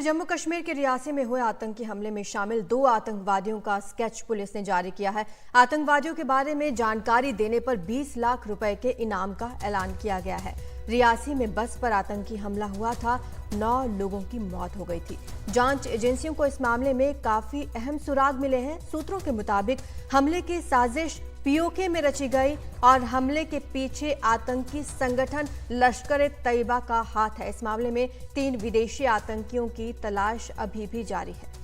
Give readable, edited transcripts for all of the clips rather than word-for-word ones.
जम्मू कश्मीर के रियासी में हुए आतंकी हमले में शामिल 2 आतंकवादियों का स्केच पुलिस ने जारी किया है। आतंकवादियों के बारे में जानकारी देने पर 20 लाख रुपए के इनाम का ऐलान किया गया है। रियासी में बस पर आतंकी हमला हुआ था, 9 लोगों की मौत हो गई थी। जांच एजेंसियों को इस मामले में काफी अहम सुराग मिले हैं। सूत्रों के मुताबिक हमले की साजिश पीओके में रची गई और हमले के पीछे आतंकी संगठन लश्कर-ए-तैयबा का हाथ है। इस मामले में 3 विदेशी आतंकियों की तलाश अभी भी जारी है।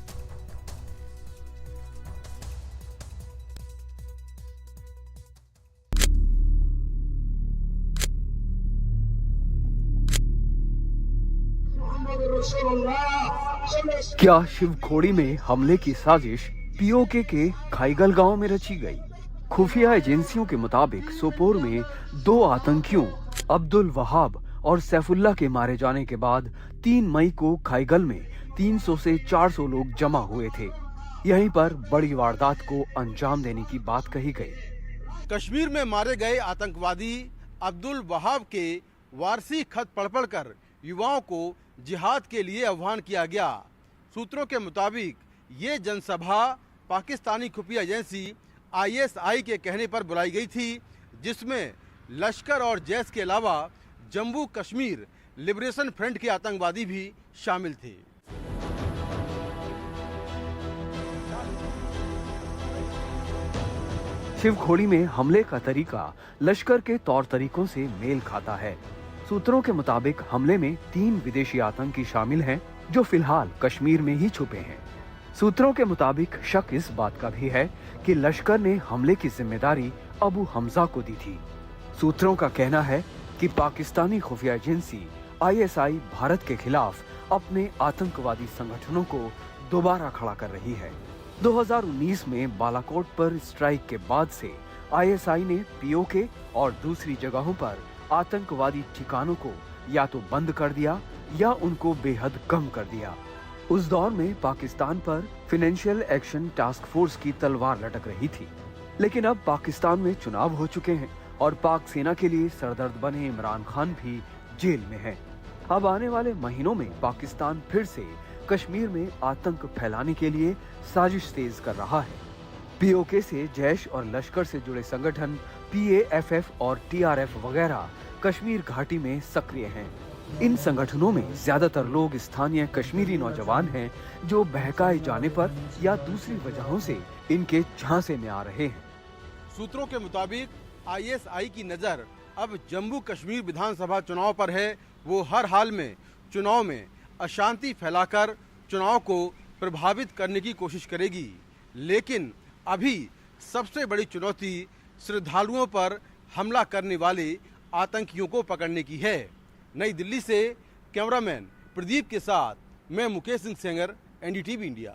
क्या शिवखोड़ी में हमले की साजिश पीओके के खाईगल गांव में रची गई? खुफिया एजेंसियों के मुताबिक सोपोर में 2 आतंकियों अब्दुल वहाब और सैफुल्ला के मारे जाने के बाद 3 मई को खाईगल में 300 से 400 लोग जमा हुए थे। यहीं पर बड़ी वारदात को अंजाम देने की बात कही गई। कश्मीर में मारे गए आतंकवादी अब्दुल वहाब के वारसी खत पढ़ कर युवाओं को जिहाद के लिए आह्वान किया गया। सूत्रों के मुताबिक ये जनसभा पाकिस्तानी खुफिया एजेंसी ISI के कहने पर बुलाई गई थी, जिसमें लश्कर और जैश के अलावा जम्मू कश्मीर लिबरेशन फ्रंट के आतंकवादी भी शामिल थे। शिवखोड़ी में हमले का तरीका लश्कर के तौर तरीकों से मेल खाता है। सूत्रों के मुताबिक हमले में 3 विदेशी आतंकी शामिल हैं, जो फिलहाल कश्मीर में ही छुपे हैं। सूत्रों के मुताबिक शक इस बात का भी है कि लश्कर ने हमले की जिम्मेदारी अबू हमजा को दी थी। सूत्रों का कहना है कि पाकिस्तानी खुफिया एजेंसी ISI भारत के खिलाफ अपने आतंकवादी संगठनों को दोबारा खड़ा कर रही है। 2019 में बालाकोट पर स्ट्राइक के बाद से ISI ने पीओके और दूसरी जगहों पर आतंकवादी ठिकानों को या तो बंद कर दिया या उनको बेहद कम कर दिया। उस दौर में पाकिस्तान पर फाइनेंशियल एक्शन टास्क फोर्स की तलवार लटक रही थी, लेकिन अब पाकिस्तान में चुनाव हो चुके हैं और पाक सेना के लिए सरदर्द बने इमरान खान भी जेल में हैं। अब आने वाले महीनों में पाकिस्तान फिर से कश्मीर में आतंक फैलाने के लिए साजिश तेज कर रहा है। पीओके से जैश और लश्कर से जुड़े संगठन PAFF और TRF वगैरह कश्मीर घाटी में सक्रिय हैं। इन संगठनों में ज्यादातर लोग स्थानीय कश्मीरी नौजवान हैं, जो बहकाए जाने पर या दूसरी वजहों से इनके झांसे में आ रहे हैं। सूत्रों के मुताबिक ISI की नजर अब जम्मू कश्मीर विधानसभा चुनाव पर है। वो हर हाल में चुनाव में अशांति फैलाकर चुनाव को प्रभावित करने की कोशिश करेगी, लेकिन अभी सबसे बड़ी चुनौती श्रद्धालुओं पर हमला करने वाले आतंकियों को पकड़ने की है। नई दिल्ली से कैमरामैन प्रदीप के साथ मैं मुकेश सिंह सेंगर, NDTV इंडिया।